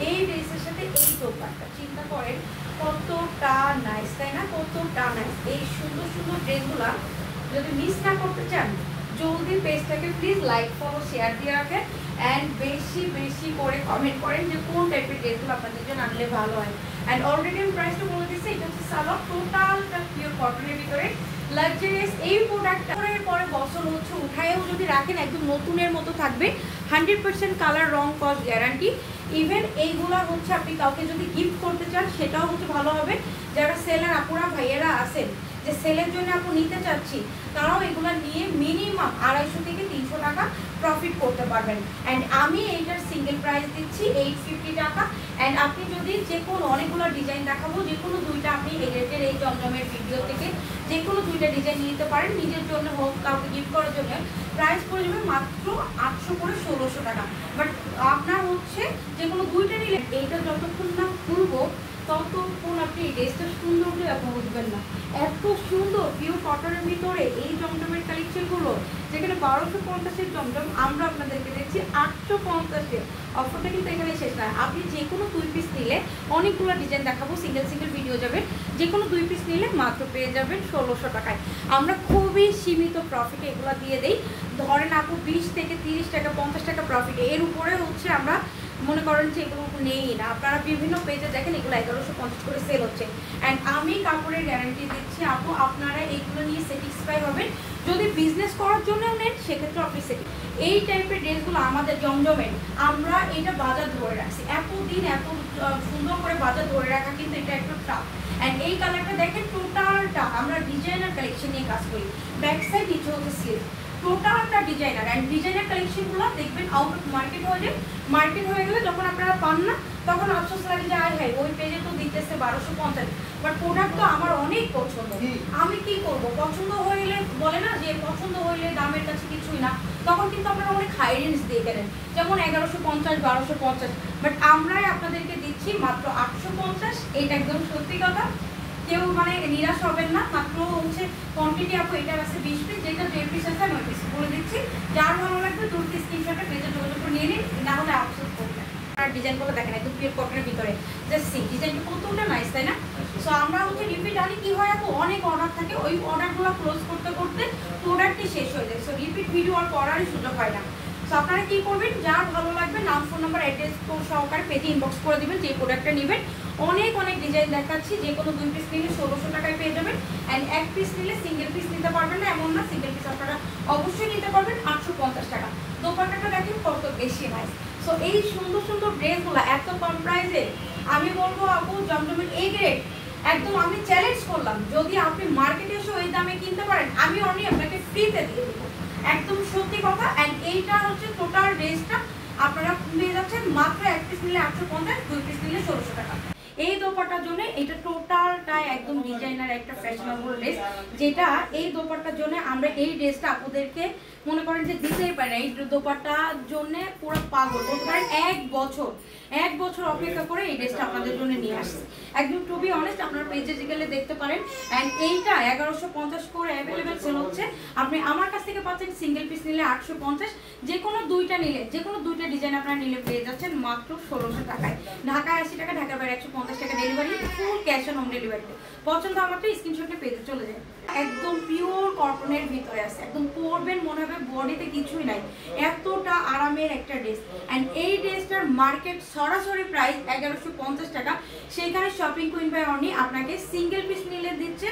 এই ড্রেসের সাথে এই দোপাট্টা, চিন্তা করেন কতটা নাইস, তাই না? কতটা নাইস। এই সুন্দর সুন্দর ড্রেসগুলো যদি মিস না করতে চান, জলদি পেজটাকে প্লিজ লাইক ফলো শেয়ার দিয়ে রাখেন অ্যান্ড বেশি বেশি করে কমেন্ট করেন যে কোন টাইপের ড্রেসগুলো আপনাদের জন্য আনলে ভালো হয়। অ্যান্ড অলরেডি আমি প্রাইসটা বলে দিচ্ছি, এটা হচ্ছে সালোয়ার, টোটালটা পিওর কটনের ভিতরে লাক্সারিয়াস। এই প্রোডাক্টটা পরে বছর হচ্ছে উঠায়ও যদি রাখেন একদম নতুনের মতো থাকবে, 100% কালার রং কস্ট গ্যারান্টি। ইভেন এইগুলা হচ্ছে আপনি কাউকে যদি গিফট করতে চান সেটাও হচ্ছে ভালো হবে। যারা সেলার আপুরা ভাইয়েরা আছেন যে সেলের জন্য আপনি নিতে চাচ্ছি, তারাও এগুলো নিয়ে মিনিমাম 250 থেকে 300 টাকা প্রফিট করতে পারবেন। অ্যান্ড আমি এইটার সিঙ্গেল প্রাইস দিচ্ছি 850 টাকা। অ্যান্ড আপনি যদি যে কোনো অনেকগুলো ডিজাইন দেখাবো, যে কোনো দুইটা আপনি এই রেটের এই জমজমের ভিডিও থেকে যে কোনো দুইটা ডিজাইন নিতে পারেন, নিজের জন্য হোক কাউকে গিফট করার জন্য। প্রাইস পড়ে যাবে মাত্র 800 করে 1600 টাকা। বাট আপনার হচ্ছে যে কোনো দুইটা নিলে এইটা যতক্ষণ না খুলবো ততক্ষণ আপনি এই ড্রেসটা সুন্দর করে আপনি বুঝবেন না। এত সুন্দর পিওর কটনের ভিতরে এই জমজমের কালেকশনগুলো, যেখানে 1250-এর জমজম আমরা আপনাদেরকে দেখছি 850-এ। অফারটা কিন্তু এখানে শেষ নয়। আপনি যে কোনো 2 পিস নিলে, অনেকগুলো ডিজাইন দেখাবো, সিঙ্গেল সিঙ্গেল ভিডিও যাবে, যে কোনো 2 পিস নিলে মাত্র পেয়ে যাবেন 1600 টাকায়। আমরা খুবই সীমিত প্রফিটে এগুলো দিয়ে দিই। ধরেন আপু 20 থেকে 30 টাকা 50 টাকা প্রফিটে, এর উপরে হচ্ছে আমরা মনে করেন যে এগুলো নেই না। আপনারা বিভিন্ন পেজে দেখেন এগুলো 1150 করে সেল হচ্ছে। অ্যান্ড আমি কাপড়ের গ্যারান্টি দিচ্ছি আপু, আপনারা এইগুলো নিয়ে স্যাটিসফাই হবেন। যদি বিজনেস করার জন্য নেন সেক্ষেত্রে আপনি এই টাইপের ড্রেসগুলো আমাদের জমজমের, আমরা এটা বাজার ধরে রাখছি এতদিন, এত সুন্দর করে বাজার ধরে রাখা কিন্তু এটা একটু টাফ। অ্যান্ড এই কালারটা দেখেন, টোটালটা আমরা ডিজাইনার কালেকশন নিয়ে কাজ করি। ব্যাক সাইড নিচে হচ্ছে সিল্ক, টোটালটা ডিজাইনার। অ্যান্ড ডিজাইনার কালেকশনগুলো দেখবেন আউট অফ মার্কেট হয়ে যায়। মার্কেট হয়ে গেলে যখন আপনারা পান না তখন আফসোস লাগে যে আয় হায় ওই পেজে তো দিতেছে 1250, বাট প্রোডাক্ট তো আমার অনেক পছন্দ, আমি কি করব? পছন্দ হইলে বলে না যে পছন্দ হইলে দামের কাছে কিছুই না, তখন কিন্তু আপনারা অনেক হাই রেঞ্জ দিয়ে কেনেন, যেমন 1150 1250। বাট আমরাই আপনাদেরকে দিচ্ছি মাত্র 850। এটা একদম সত্যি কথা, কেউ মানে নিরাশ হবেন না। মাত্র হচ্ছে কোয়ান্টিটি আপু এটার আছে 20 পিস, যেটা 2 পিস আছে 9 পিস বলে দিচ্ছি। যার ভালো লাগবে দ্রুত স্ক্রিনশটে পেজে যোগাযোগ করে নিয়ে নিন, না হলে আফসোস করবেন। আর ডিজাইনগুলো দেখেন একদম পিওর কটনের ভিতরে, জাস্ট সি ডিজাইনটা কতটা নাইস, তাই না? সো আমরা হচ্ছে রিপিট আনি, কি হয় আপু অনেক অর্ডার থাকে, ওই অর্ডারগুলো ক্লোজ করতে করতে প্রোডাক্টই শেষ হয়ে যায়। সো রিপিট ভিডিও আর করারই সুযোগ হয় না। সো আপনারা কী করবেন, যার ভালো লাগবে নাম ফোন নাম্বার অ্যাড্রেস সহকারে পেজে ইনবক্স করে দেবেন যে প্রোডাক্টটা নেবেন। অনেক অনেক ডিজাইন দেখাচ্ছি, যে কোনো 2 পিস নিলে 1600 টাকায় পেয়ে যাবেন। অ্যান্ড 1 পিস নিলে সিঙ্গেল পিস নিতে পারবেন না এমন না, সিঙ্গেল পিস আপনারা অবশ্যই নিতে পারবেন 850 টাকা। দোপাট্টাটা দেখেন কত বেশি নাইস। সো এই সুন্দর সুন্দর ড্রেসগুলো এত কম প্রাইসে, আমি বলবো আপু জমজমের এই গ্রেড একদম আমি চ্যালেঞ্জ করলাম, যদি আপনি মার্কেটে এসে ওই দামে কিনতে পারেন আমি অনলি আপনাকে ফ্রিতে দিয়ে দেবো, একদম সত্যি কথা। অ্যান্ড এইটা হচ্ছে টোটাল ড্রেসটা আপনারা পেয়ে যাচ্ছেন মাত্র 1 পিস নিলে 850, 2 পিস নিলে 1600 টাকা। এই দোপাট্টার জন্য এটা টোটালটাই একদম ডিজাইনার একটা ফ্যাশনেবল ড্রেস, যেটা এই দোপাট্টার জন্য আমরা এই ড্রেসটা আপনাদেরকে মনে করেন যে দিতেই পারি না। এই দোপাট্টার জন্য পুরো পাগল বলতে পারেন, 1 বছর অপেক্ষা করে এই ড্রেসটা আপনাদের জন্য নিয়ে আসছে। একদম টু বি অনেস্ট আপনারা পেজে গেলে দেখতে পারেন। অ্যান্ড এইটা 1150 করে অ্যাভেলেবেল সেল হচ্ছে। আপনি আমার কাছ থেকে পাচ্ছেন সিঙ্গেল পিস নিলে 850, যে কোনো দুইটা নিলে, যে কোনো দুইটা ডিজাইন আপনারা নিলে পেয়ে যাচ্ছেন মাত্র 1600 টাকায়। ঢাকায় 80 টাকা, ঢাকার বাইরে 150 টাকা delivery, full cash on home ডেলিভারিতে। পছন্দ আমার তো স্ক্রিনশটে পেজে চলে যায়। একদম পিওর কটনের ভিতরে আছে, একদম পরবেন মনে হবে বডিতে কিছুই নাই, এতটা আরামের একটা ড্রেস। অ্যান্ড এই ড্রেসটার মার্কেট সরাসরি প্রাইস 1150 টাকা, সেইখানে শপিং কুইন বাই অনি আপনাকে সিঙ্গেল পিস নিলে দিচ্ছে